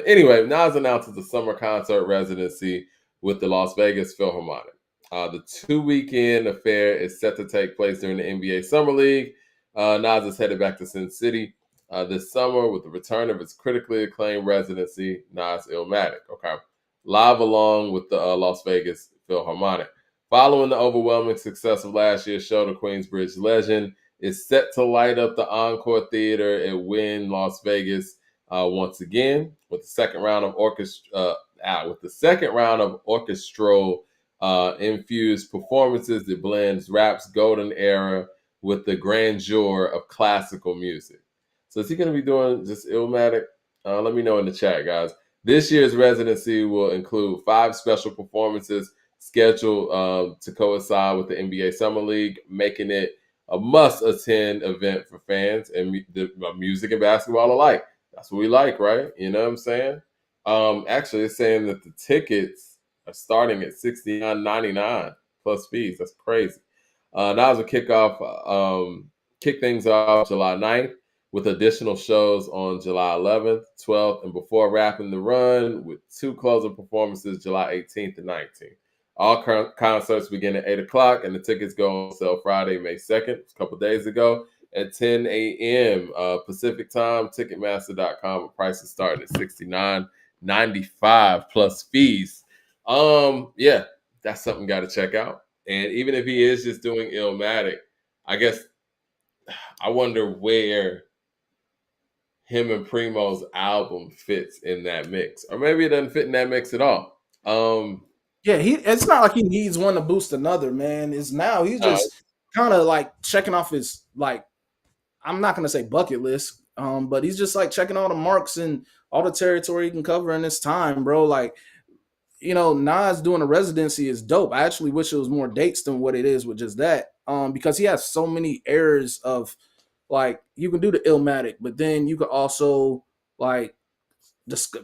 anyway, Nas announces a summer concert residency with the Las Vegas Philharmonic. The 2 weekend affair is set to take place during the NBA Summer League. Nas is headed back to Sin City this summer with the return of his critically acclaimed residency, Nas Illmatic. Okay, live along with the Las Vegas Philharmonic. Following the overwhelming success of last year's show, the Queensbridge legend is set to light up the Encore Theater at Wynn Las Vegas once again with the second round of orchestral infused performances that blends rap's golden era with the grandeur of classical music. So is he going to be doing just Illmatic? Let me know in the chat, guys. This year's residency will include 5 special performances scheduled to coincide with the NBA Summer League, making it a must-attend event for fans and music and basketball alike. That's what we like, right? You know what I'm saying? Actually, it's saying that the tickets are starting at $69.99 plus fees. That's crazy. Nas will kick things off July 9th with additional shows on July 11th, 12th, and before wrapping the run with 2 closing performances July 18th and 19th. All concerts begin at 8 o'clock, and the tickets go on sale Friday, May 2nd, a couple days ago, at 10 a.m. Pacific time. Ticketmaster.com. Prices starting at $69.95 plus fees. Yeah, that's something you got to check out. And even if he is just doing Illmatic, I guess I wonder where him and Primo's album fits in that mix, or maybe it doesn't fit in that mix at all. Yeah, it's not like he needs one to boost another, man. He's just kind of like checking off his, like, I'm not gonna say bucket list, but he's just like checking all the marks and all the territory he can cover in this time, bro. Like, Nas doing a residency is dope. I actually wish it was more dates than what it is with just that, because he has so many errors of, like, you can do the Illmatic, but then you could also like just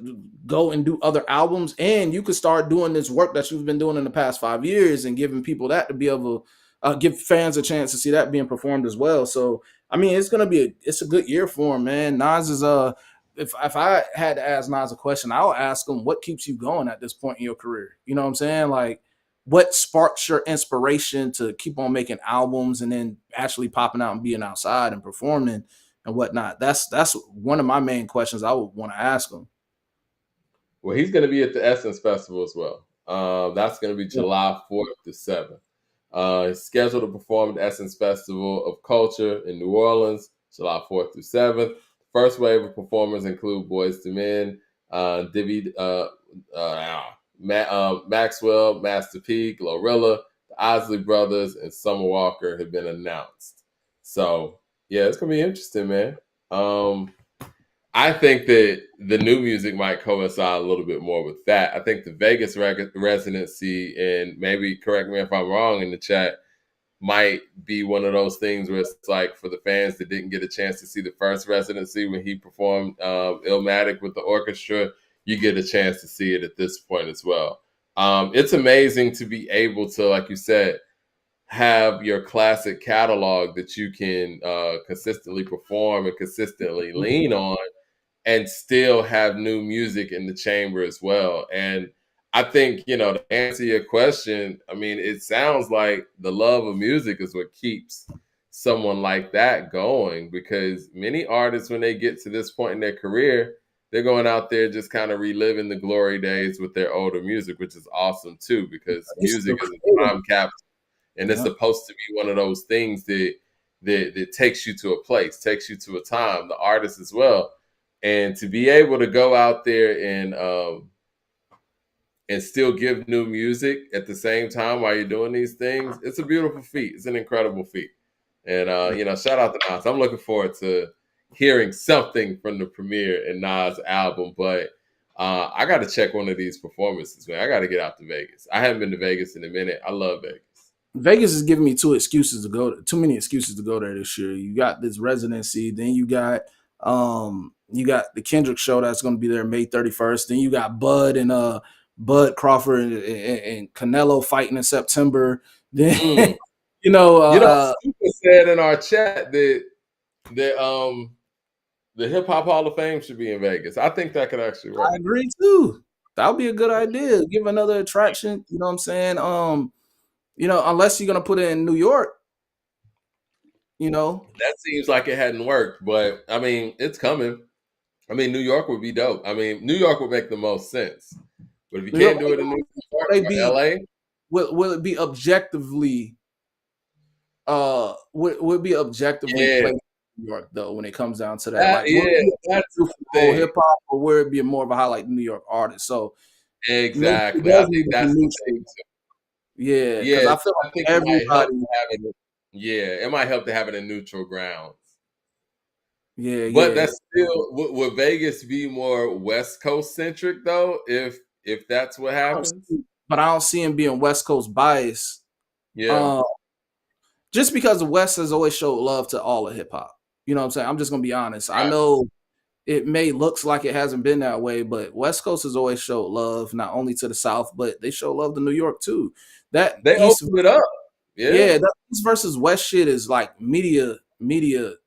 go and do other albums, and you could start doing this work that you've been doing in the past 5 years and giving people that to be able to give fans a chance to see that being performed as well. So I mean, it's a good year for him, man. Nas is if I had to ask Nas a question, I'll ask him, what keeps you going at this point in your career? You know what I'm saying? Like, what sparks your inspiration to keep on making albums and then actually popping out and being outside and performing and whatnot? That's one of my main questions I would want to ask him. Well, he's going to be at the Essence Festival as well. That's going to be July 4th to 7th. He's scheduled to perform at the Essence Festival of Culture in New Orleans, July 4th through 7th. First wave of performers include Boyz II Men, Maxwell, Master P, Glorilla, the Isley Brothers, and Summer Walker have been announced. So, yeah, it's going to be interesting, man. I think that the new music might coincide a little bit more with that. I think the Vegas residency, and maybe correct me if I'm wrong in the chat, might be one of those things where it's like for the fans that didn't get a chance to see the first residency when he performed Illmatic with the orchestra, you get a chance to see it at this point as well. It's amazing to be able to, like you said, have your classic catalog that you can consistently perform and consistently lean on, and still have new music in the chamber as well. And I think, to answer your question, I mean, it sounds like the love of music is what keeps someone like that going, because many artists, when they get to this point in their career, they're going out there just kind of reliving the glory days with their older music, which is awesome too, because music is a time capsule, and it's supposed to be one of those things that takes you to a place, takes you to a time, the artist as well. And to be able to go out there and still give new music at the same time while you're doing these things, it's a beautiful feat. It's an incredible feat. And, shout out to Nas. I'm looking forward to hearing something from the premiere and Nas' album. But I got to check one of these performances, man. I got to get out to Vegas. I haven't been to Vegas in a minute. I love Vegas. Vegas is giving me too many excuses to go there this year. You got this residency, then you got the Kendrick show that's going to be there May 31st. Then you got Bud Crawford and Canelo fighting in September. Then Super said in our chat that The Hip Hop Hall of Fame should be in Vegas. I think that could actually I work. agree too. That would be a good idea. Give another attraction. You know what I'm saying? Unless you're gonna put it in New York, you know. That seems like it hadn't worked, but I mean, it's coming. I mean, New York would be dope. I mean, New York would make the most sense. But if you New York, can't do it in New will York they or be LA, will it be objectively would it be objectively yeah, placed in New York though when it comes down to that? Like would it yeah, be that's a the whole thing. hip hop or would it be more of a highlight New York artist? So maybe it Exactly. I does think need to be that's the neutral. thing too. Yeah, because Yeah, I feel I like think it might help everybody. to have it. Yeah, it might help to have it in neutral grounds. Yeah, But yeah. that's still would Vegas be more West Coast centric though? If that's what happens, I don't see him being West Coast bias. yeah, Um, just because the West has always showed love to all of hip hop. You know what I'm saying? I'm just gonna be honest. I right. know it may looks like it hasn't been that way, but West Coast has always showed love not only to the South, but they show love to New York too. That They East, opened it up. Yeah, yeah, that East versus West shit is like media,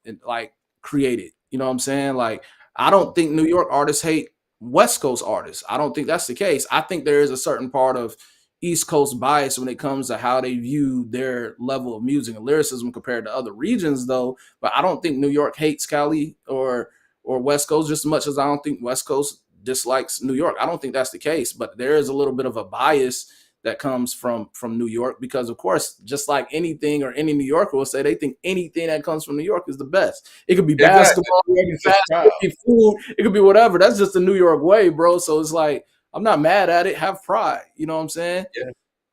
and like created. You know what I'm saying? Like I don't think New York artists hate West Coast artists. I don't think that's the case. I think there is a certain part of East Coast bias when it comes to how they view their level of music and lyricism compared to other regions, though. But I don't think New York hates Cali or West Coast just as much as I don't think West Coast dislikes New York. I don't think that's the case, but there is a little bit of a bias that comes from New York because of course, just like anything or any New Yorker will say, they think anything that comes from New York is the best. It could be exactly. basketball, New it York could be is just fashion, proud. it could be food, it could be whatever. That's just the New York way, bro. So it's like I'm not mad at it. Have pride. You know what I'm saying? Yeah.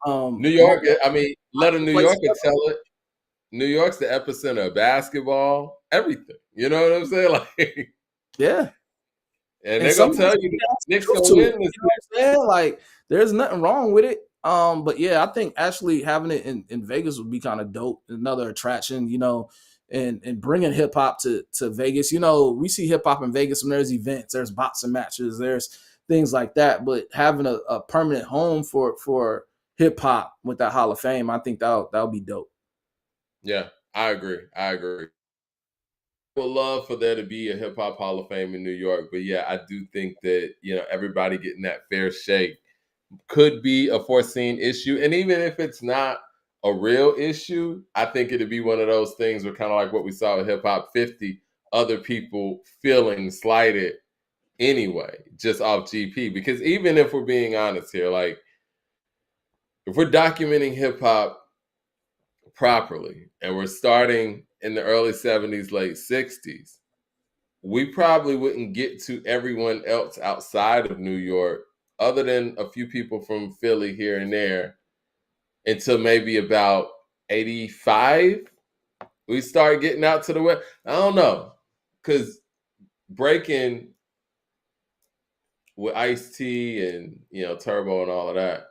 New But York. I mean, let a New place, Yorker tell it. New York's the epicenter of basketball, everything. You know what I'm saying? Like, yeah. and And they're gonna some tell you the has Knicks truth gonna to it. win this You know what I'm saying? Like, there's nothing wrong with it. But yeah, I think actually having it in Vegas would be kind of dope. Another attraction, and bringing hip hop to Vegas. We see hip hop in Vegas when there's events, there's boxing matches, there's things like that. But having a permanent home for hip hop with that Hall of Fame, I think that'll be dope. year. Yeah, I agree. I agree. Would love for there to be a hip hop Hall of Fame in New York, but yeah, I do think that everybody getting that fair shake could be a foreseen issue, and even if it's not a real issue, I think it'd be one of those things where kind of like what we saw with Hip Hop 50, other people feeling slighted anyway, just off GP. Because even if we're being honest here, like if we're documenting hip hop properly and we're starting in the early 70s, late 60s, we probably wouldn't get to everyone else outside of New York, other than a few people from Philly here and there, until maybe about 85. We start getting out to the west. I don't know. Because breaking with Ice T and Turbo and all of that,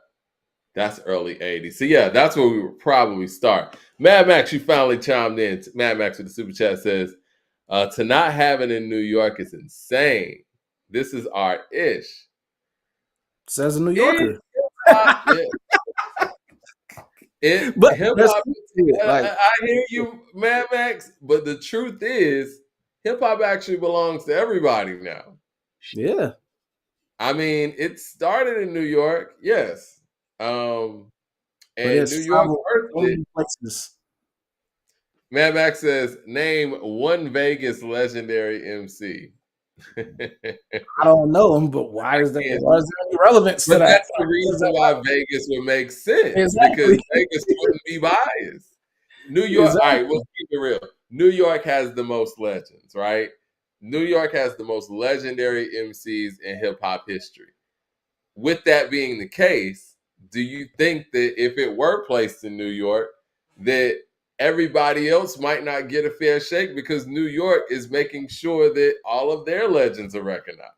that's early 80s. So yeah, that's where we would probably start. Mad Max, you finally chimed in. Mad Max with the super chat says, to not have it in New York is insane. This is our ish. Says a New It, Yorker. yeah, But hip there's hop. truth to it. Like, I hear you, Mad Max, but the truth is, hip hop actually belongs to everybody now. yeah. I mean, it started in New York, yes, But and New it's York traveled birthed so it. many places. Mad Max says, "Name one Vegas legendary MC." I don't know him, but why is that? Yeah, Why is there any relevance to but that? that's the What is reason that why Vegas would make sense, because exactly? Vegas wouldn't be biased. New York, all right, Exactly. let's keep it real. New York has the most legends, right? New York has the most legendary MCs in hip hop history. With that being the case, do you think that if it were placed in New York, that everybody else might not get a fair shake because New York is making sure that all of their legends are recognized?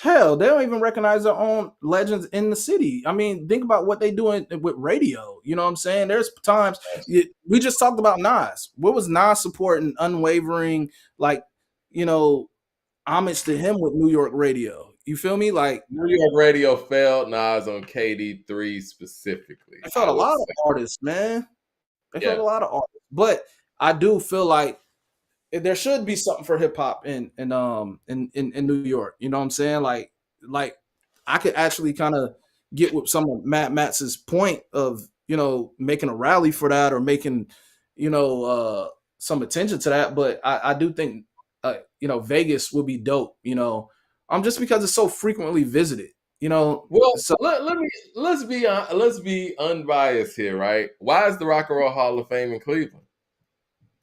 Hell, they don't even recognize their own legends in the city. I mean, think about what they doing with radio. You know what I'm saying? There's times we just talked about Nas. What was Nas supporting unwavering, like, you know, homage to him with New York radio? You feel me? Like, New York radio failed Nas on KD3 specifically, I felt I a would lot of say. artists, man. They felt Yeah. a lot of artists, but I do feel like there should be something for hip hop in New York. You know what I'm saying? Like I could actually kind of get with some of Matt's point of making a rally for that or making you know some attention to that. But I do think Vegas would be dope. Just because it's so frequently visited. Well, So let's be unbiased here, right? Why is the Rock and Roll Hall of Fame in Cleveland?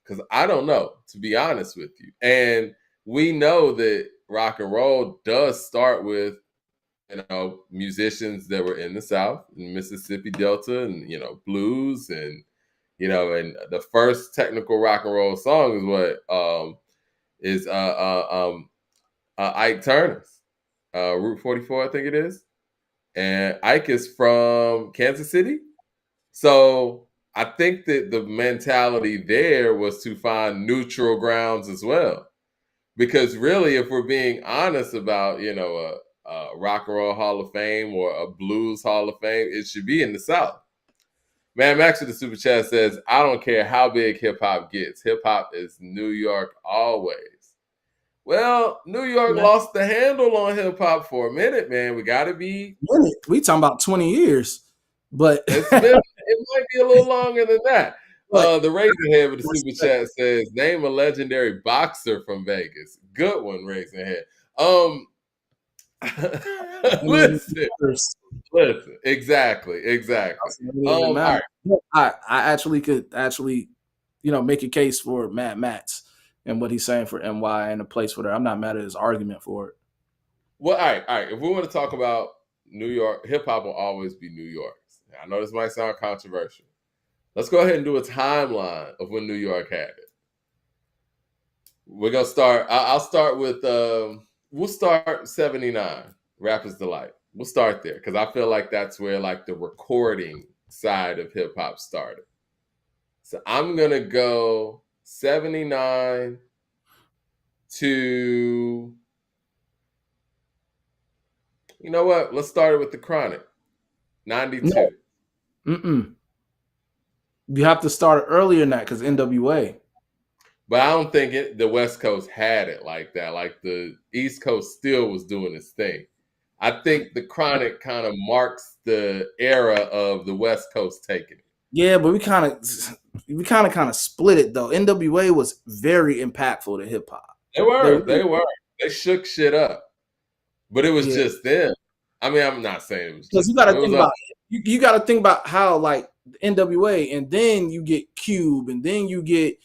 Because I don't know, to be honest with you. And we know that rock and roll does start with musicians that were in the South, in Mississippi Delta, and blues, and and the first technical rock and roll song is what is Ike Turner's Route 44, I think it is, and Ike is from Kansas City, so I think that the mentality there was to find neutral grounds as well, because really, if we're being honest about a Rock and Roll Hall of Fame or a Blues Hall of Fame, it should be in the South. Man, Max with the super chat says, "I don't care how big hip hop gets. Hip hop is New York always." Well, New York lost the handle on hip hop for a minute, man. We got to be. We talking about 20 years, but It might be a little longer than that. The Razorhead with the super chat says, "Name a legendary boxer from Vegas." Good one, Razorhead. Listen, exactly. All right. I actually could make a case for Matt's and what he's saying for NY and a place for that. I'm not mad at his argument for it. Well, all right. If we want to talk about New York, hip hop will always be New York. I know this might sound controversial. Let's go ahead and do a timeline of when New York had it. We're gonna start. I'll start with. We'll start 79. Rapper's Delight. We'll start there because I feel like that's where like the recording side of hip hop started. So I'm gonna go 79 to. You know what? Let's start it with the Chronic. 92. No. You have to start earlier than that because NWA. But I don't think the West Coast had it like that. Like the East Coast still was doing its thing. I think the Chronic kind of marks the era of the West Coast taking it. Yeah, but we kind of split it though. NWA was very impactful to hip hop. They were. They shook shit up. But it was just them. I mean, I'm not saying it was just. You got to think about you got to think about how like NWA, and then you get Cube, and then you get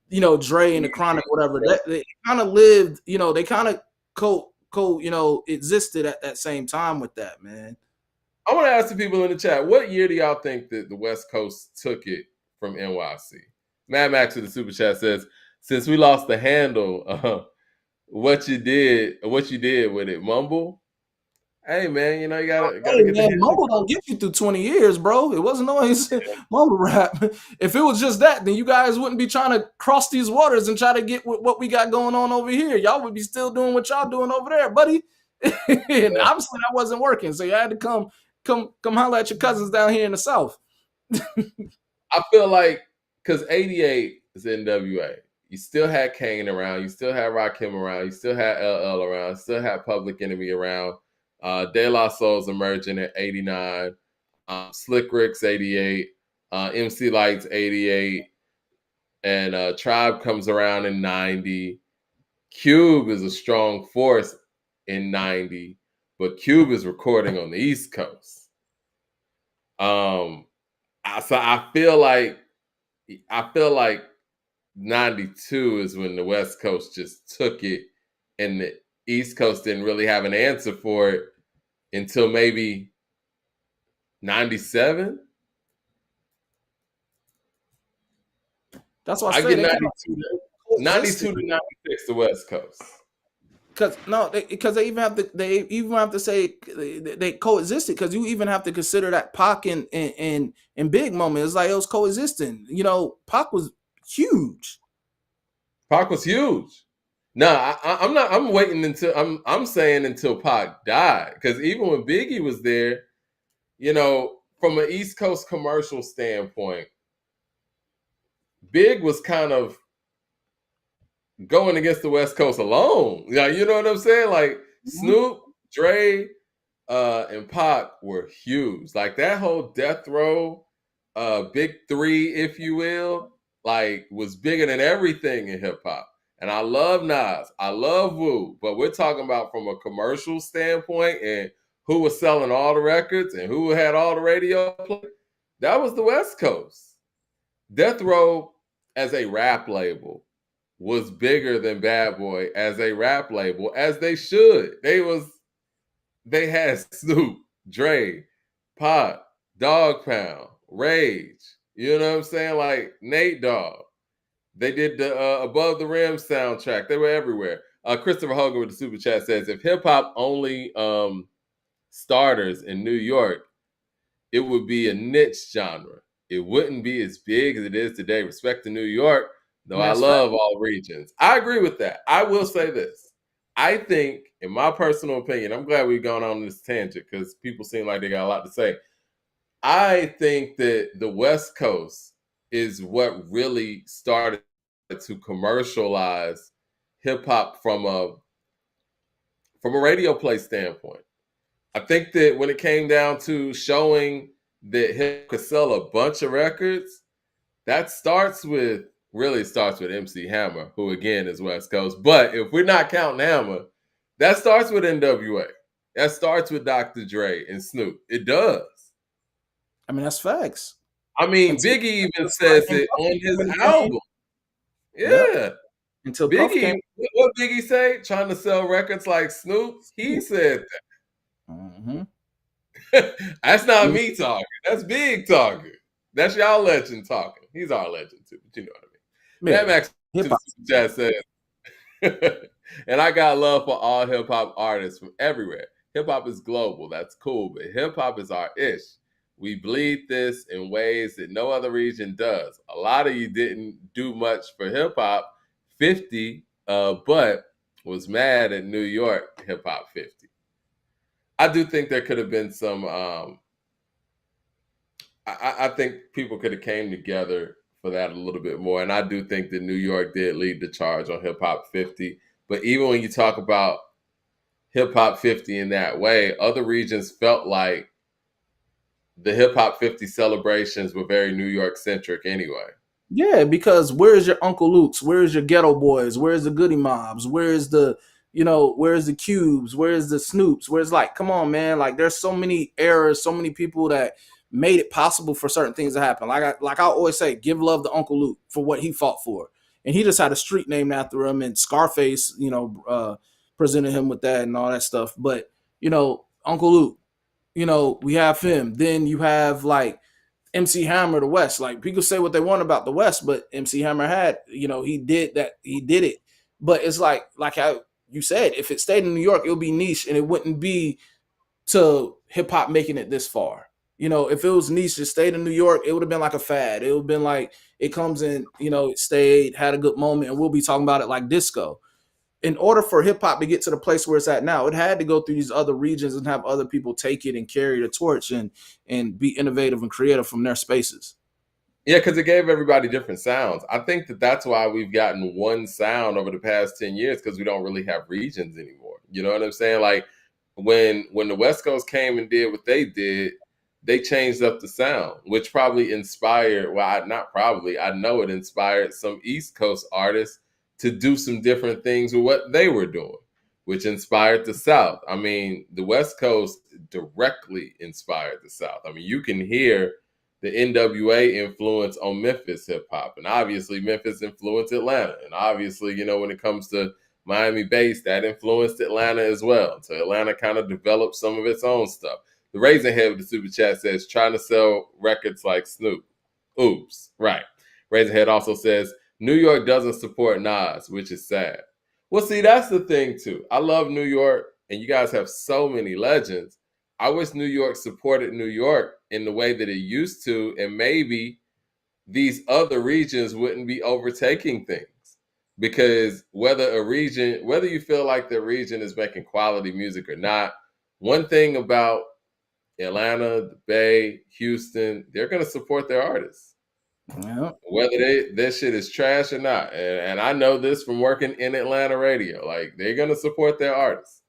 Dre and the Chronic, whatever. They kind of lived. They kind of existed at that same time with that, man. I want to ask the people in the chat, what year do y'all think that the West Coast took it from NYC? Mad Max with the super chat says, "Since we lost the handle, what you did with it, mumble." Hey man, you gotta get the mumble don't get you through 20 years, bro. It wasn't always mumble rap. If it was just that, then you guys wouldn't be trying to cross these waters and try to get what we got going on over here. Y'all would be still doing what y'all doing over there, buddy. And obviously that wasn't working, so you had to come holler at your cousins down here in the South. I feel like because 88 is NWA. You still had Kane around, you still had Rakim around, you still had LL around, you still had Public Enemy around. De La Soul's emerging at 89, Slick Rick's 88, MC Light's 88, and Tribe comes around in 90. Cube is a strong force in 90, but Cube is recording on the East Coast. So I feel like 92 is when the West Coast just took it, and the East Coast didn't really have an answer for it until maybe 97. That's why I get 92 to 96, the West Coast. Because they even have to say they coexisted, because you even have to consider that Pac and Big moment. It's like it was coexisting. Pac was huge. Pac was huge. No, I'm not. I'm waiting until I'm saying until Pac died, because even when Biggie was there, from an East Coast commercial standpoint, Big was kind of going against the West Coast alone. Yeah, you know what I'm saying? Like Mhm. Snoop, Dre, and Pac were huge. Like that whole Death Row, big three, if you will, like was bigger than everything in hip hop. And I love Nas, I love Wu, but we're talking about from a commercial standpoint and who was selling all the records and who had all the radio play. That was the West Coast. Death Row as a rap label was bigger than Bad Boy as a rap label, as they should. They had Snoop, Dre, Pot, Dog Pound, Rage. You know what I'm saying? Like Nate Dogg. They did the Above the Rim soundtrack. They were everywhere. Christopher Hogan with the super chat says, if hip hop only starters in New York, it would be a niche genre. It wouldn't be as big as it is today. Respect to New York, I though mean, I that's fact. love all regions. I agree with that. I will That's fact. say this. I think, in my personal opinion, I'm glad we've gone on this tangent because people seem like they got a lot to say. I think that the West Coast is what really started to commercialize hip hop from a radio play standpoint. I think that when it came down to showing that hip could sell a bunch of records, that starts with MC Hammer, who again is West Coast. But if we're not counting Hammer, that starts with NWA. That starts with Dr. Dre and Snoop. It does. I mean, that's facts. I mean, Until Biggie even Slight says and it Puff on came his in the game. album. Yep. Yeah. Until Puff came. Biggie, what Biggie say? Trying to sell records like Snoop? He Snoop. said Mm-hmm. That's I not mean, me talking. That's Big talking. That's y'all legend talking. He's our legend too, but you know what I mean. Matt yeah, Max hip to the hop. super chat says, and I got love for all hip hop artists from everywhere. Hip hop is global. That's cool, but hip hop is our ish. We bleed this in ways that no other region does. A lot of you didn't do much for hip hop 50, but was mad at New York hip hop 50. I do think there could have been some I think people could have came together for that a little bit more. And I do think that New York did lead the charge on Hip Hop 50. But even when you talk about Hip Hop 50 in that way, other regions felt like the Hip Hop 50 celebrations were very New York centric anyway. Yeah, because where's your Uncle Luke's? Where's your Ghetto Boys? Where's the Goody Mobs? Where's the where's the Cubes? Where's the Snoops? Where's like, come on, man! Like, there's so many eras, so many people that made it possible for certain things to happen. Like I always say, give love to Uncle Luke for what he fought for, and he just had a street named after him. And Scarface, presented him with that and all that stuff. But Uncle Luke, we have him. Then you have like MC Hammer, the West. Like, people say what they want about the West, but MC Hammer had, he did that. He did it. But it's like how you said, if it stayed in New York, it would be niche and it wouldn't be to hip hop making it this far. If it was niche, it stayed in New York, it would have been like a fad. It would have been like it comes in, it stayed, had a good moment, and we'll be talking about it like disco. In order for hip hop to get to the place where it's at now, it had to go through these other regions and have other people take it and carry the torch and be innovative and creative from their spaces. Yeah, because it gave everybody different sounds. I think that that's why we've gotten one sound over the past 10 years because we don't really have regions anymore. You know what I'm saying? Like when the West Coast came and did what they did, they changed up the sound, which probably inspired, not probably, I know it inspired some East Coast artists to do some different things with what they were doing, which inspired the South. I mean, the West Coast directly inspired the South. I mean, you can hear the NWA influence on Memphis hip hop. And obviously, Memphis influenced Atlanta. And obviously, when it comes to Miami bass, that influenced Atlanta as well. So Atlanta kind of developed some of its own stuff. The Raisin Head with the super chat says, trying to sell records like Snoop. Oops, right. Raisin Head also says, New York doesn't support Nas, which is sad. Well, see, that's the thing, too. I love New York, and you guys have so many legends. I wish New York supported New York in the way that it used to, and maybe these other regions wouldn't be overtaking things. Because whether you feel like the region is making quality music or not, one thing about Atlanta, the Bay, Houston, they're going to support their artists. Yeah. whether their shit is trash or not. And I know this from working in Atlanta radio. Like they're gonna support their artists.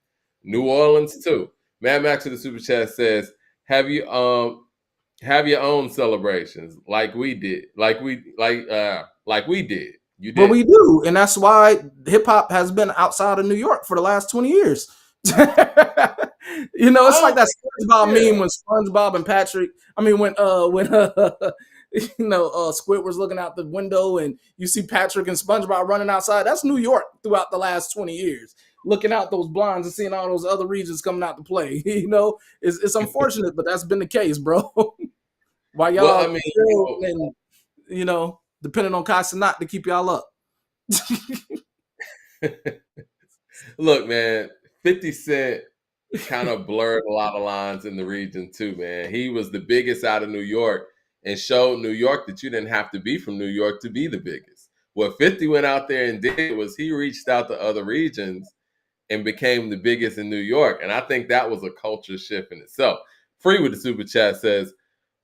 New Orleans too. Mad Max to the super chat says, have your own celebrations like we did. Like we did. You But we didn't. do, and that's why hip hop has been outside of New York for the last 20 years. It's I like don't that think SpongeBob yeah. meme when SpongeBob and Patrick. I mean, when Squidward's looking out the window and you see Patrick and SpongeBob running outside. That's New York throughout the last 20 years. Looking out those blinds and seeing all those other regions coming out to play. It's unfortunate, but that's been the case, bro. Why Well, I y'all mean, and depending on Casanat to keep y'all up. look, man, 50 Cent kind of blurred a lot of lines in the region too, man. He was the biggest out of New York and showed New York that you didn't have to be from New York to be the biggest. What 50 went out there and did was he reached out to other regions and became the biggest in New York. And I think that was a culture shift in itself. Free with the super chat says,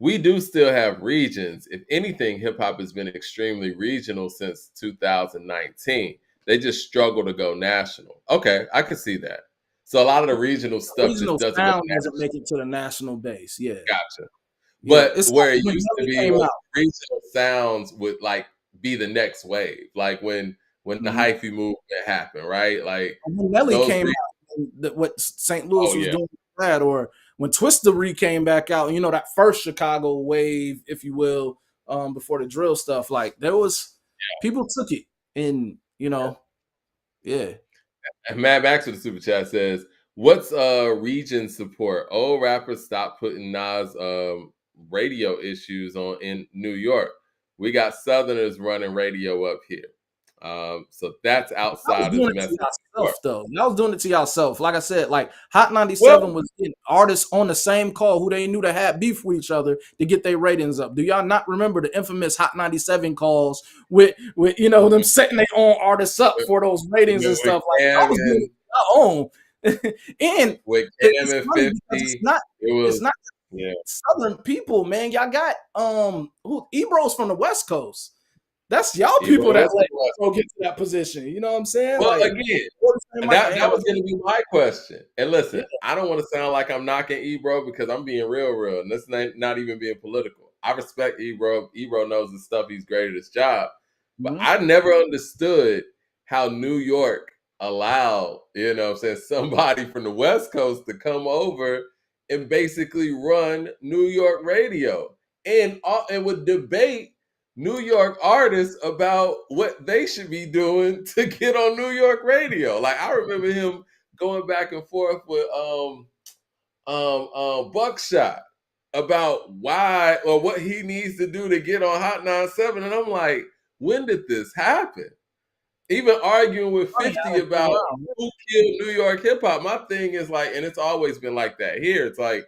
we do still have regions. If anything, hip hop has been extremely regional since 2019. They just struggle to go national. Okay, I can see that. So a lot of the regional stuff just Regional doesn't go sound doesn't national. make it to the national base. Yeah, Gotcha. yeah. But It's where like it when used to Nelly be came was out. regional sounds would like be the next wave. Like when the Mhm. hyphy movement happened, right? Like And when Nelly those came out, what St. Louis oh was yeah. doing with that, or when Twister came back out, that first Chicago wave, if you will, before the drill stuff, like there was people took it, and yeah. And Matt Max with the super chat says, "What's region support? Old rappers stop putting Nas radio issues on in New York. We got Southerners running radio up here. So that's Y'all was outsiders doing it to messing with New yourself, York. though. Y'all was doing it to yourself. Like I said, like Hot 97 Well, was getting artists on the same call who they knew that had beef with each other to get their ratings up. Do y'all not remember the infamous Hot 97 calls with them setting their own artists up with, for those ratings and with stuff? Like y'all Cam was doing and it to your own. And with Cam it's and funny because it's 50, not it it's was not yeah. Southern people, man. Y'all got who Ebro's from the West Coast. That's y'all people Ebro that is let from West. Ebro get to that position. You know what I'm saying? Well, Like again, Michael that was Anderson. going to be my question. And Yeah. listen, I don't want to sound like I'm knocking Ebro because I'm being real, and this not even being political. I respect Ebro. Ebro knows his stuff. He's great at his job. But Mhm. I never understood how New York allowed, somebody from the West Coast to come over and basically run New York radio and would debate New York artists about what they should be doing to get on New York radio. Like I remember him going back and forth with Buckshot about why or what he needs to do to get on Hot 97. And I'm like, when did this happen? Even arguing with Funny 50 how it came about around. who killed New York hip hop. My thing is like, and it's always been like that here. It's like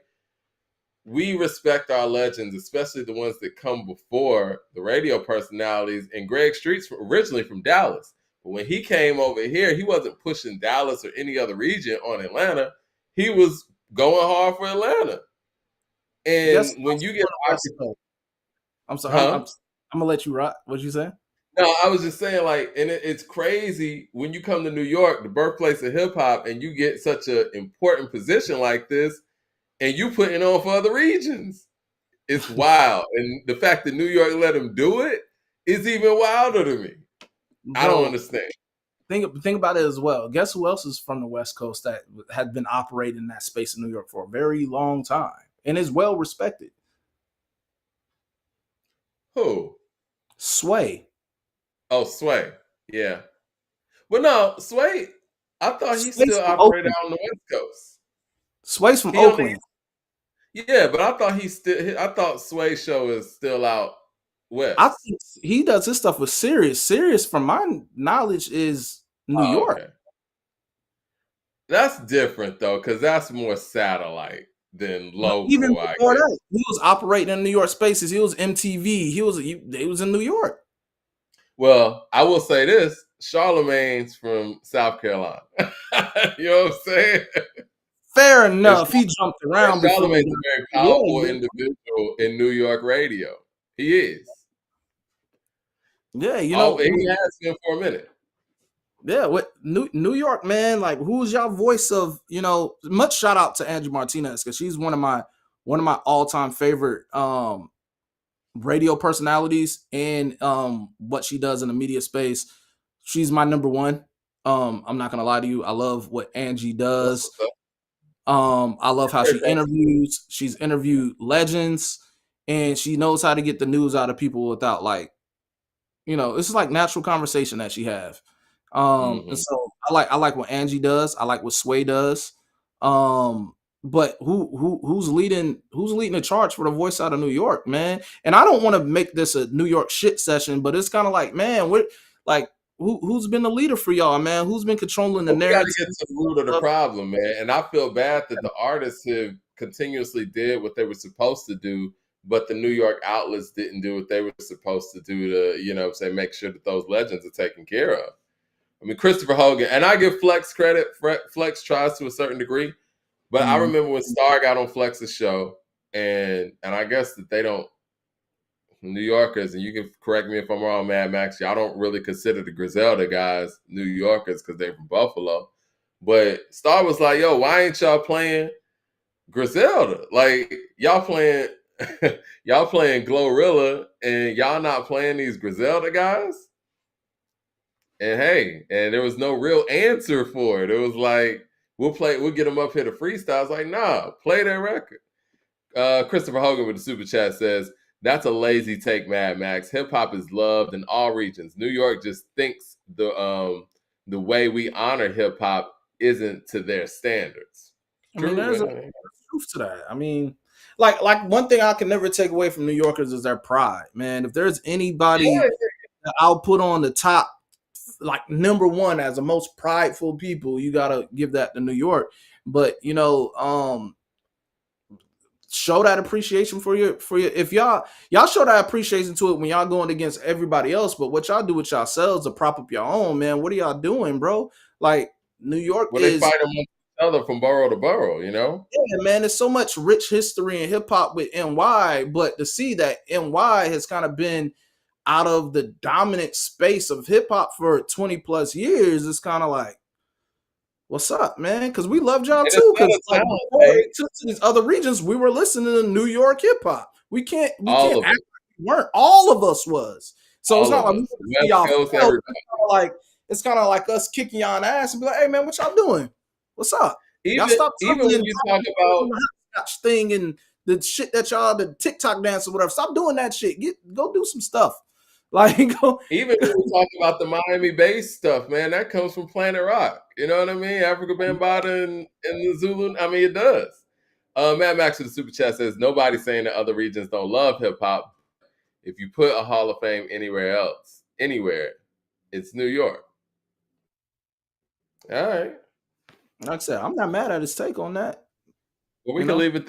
we respect our legends, especially the ones that come before the radio personalities. And Greg Street's originally from Dallas. But when he came over here, he wasn't pushing Dallas or any other region on Atlanta. He was going hard for Atlanta. Guess And who when else you is get from the West Coast? I'm sorry. I'm huh? gonna let you rock. What you say? No, I was just saying, like, and it's crazy when you come to New York, the birthplace of hip hop, and you get such an important position like this, and you putting on for other regions. It's wild. And the fact that New York let him do it is even wilder to me. I don't Bro, understand. think about it as well. Guess who else is from the West Coast that had been operating in that space in New York for a very long time and is well respected? Who? Sway. Oh, Sway. Yeah. But no, Sway, I thought he Sway's still from operated Oakland. out on the West Coast. Sway's from He only Oakland. yeah, but I thought Sway show is still out I west. think he does his stuff with Sirius. Sirius, from my knowledge, is New Oh, York. okay. That's different though, because that's more satellite than No, even local, I before guess. that, he was operating in New York spaces. He was MTV. He was in New York. Well, I will say this: Charlemagne's from South Carolina. You know what I'm saying? Fair And enough. He jumped around before he Charlemagne's got a very yeah, powerful yeah. individual in New York radio. He is. Yeah, Oh, he has been for a minute. yeah, what New York, man? Like, who's y'all voice of? Much shout out to Angie Martinez because she's one of my all time favorite radio personalities, and what she does in the media space. She's my number one. I'm not gonna lie to you. I love what Angie That's does. what's up. I love how Very she fancy. interviews. She's interviewed legends, and she knows how to get the news out of people without like it's like natural conversation that she have. And Hmm. so I like what Angie does. I like what Sway does. Um, but who's leading the charge for the voice out of New York, man? And I don't want to make this a New York shit session, but it's kind of like, man, what like who's been the leader for y'all, man? Who's been controlling the But we got to narrative? get to the root of the problem, man. And I feel bad that the artists have continuously did what they were supposed to do, but the New York outlets didn't do what they were supposed to do to, say, make sure that those legends are taken care of. I mean, Christopher Hogan, and I give Flex credit. Flex tries to a certain degree, but I Mm. remember when Star got on Flex's show, and I guess that they don't New Yorkers, and you can correct me if I'm wrong, Mad Max. Y'all don't really consider the Griselda guys New Yorkers because they're from Buffalo. But Star was like, "Yo, why ain't y'all playing Griselda? Like y'all playing, y'all playing Glorilla, and y'all not playing these Griselda guys." And hey, and there was no real answer for it. It was like, we'll get them up here to freestyle. I was like, nah, play their record. Christopher Hogan with the super chat says, "That's a lazy take, Mad Max. Hip hop is loved in all regions. New York just thinks the way we honor hip hop isn't to their standards." I mean, True, there's a man. truth to that. I mean, like one thing I can never take away from New Yorkers is their pride, man. If there's Yeah, anybody that I'll put on the top, like number one as the most prideful people, you gotta give that to New York. But show that appreciation for your if y'all show that appreciation to it when y'all going against everybody else. But what y'all do with yourselves to prop up your own, man, what are y'all doing, bro? Like New York well, they is fight amongst each other from borough to borough. yeah, man, there's so much rich history in hip hop with NY, but to see that NY has kind of been out of the dominant space of hip hop for 20 plus years, it's kind of like, what's up, man? Because we loved y'all And it's too. not Because a like talent, before man. it took to these other regions, we were listening to New York hip hop. We can't All act of like us, we weren't. All of us was. So it's all not of like we us, want to see West y'all Coast, fail. everybody. It's kind of like us kicking y'all in the ass and be like, hey man, what y'all doing? What's up? Y'all Even stop even when tumbling you talk about the hopscotch thing and the shit that y'all the TikTok dance or whatever. Stop doing that shit. Go do some stuff. Like go. Even when we talk about the Miami bass stuff, man, that comes from Planet Rock. You know what I mean? Africa Bambaataa and the Zulu. I mean, it does. Matt Max with the super chat says nobody's saying that other regions don't love hip hop. If you put a Hall of Fame anywhere, it's New York. All right. Like I said, I'm not mad at his take on that. Well, we You can know. leave it there.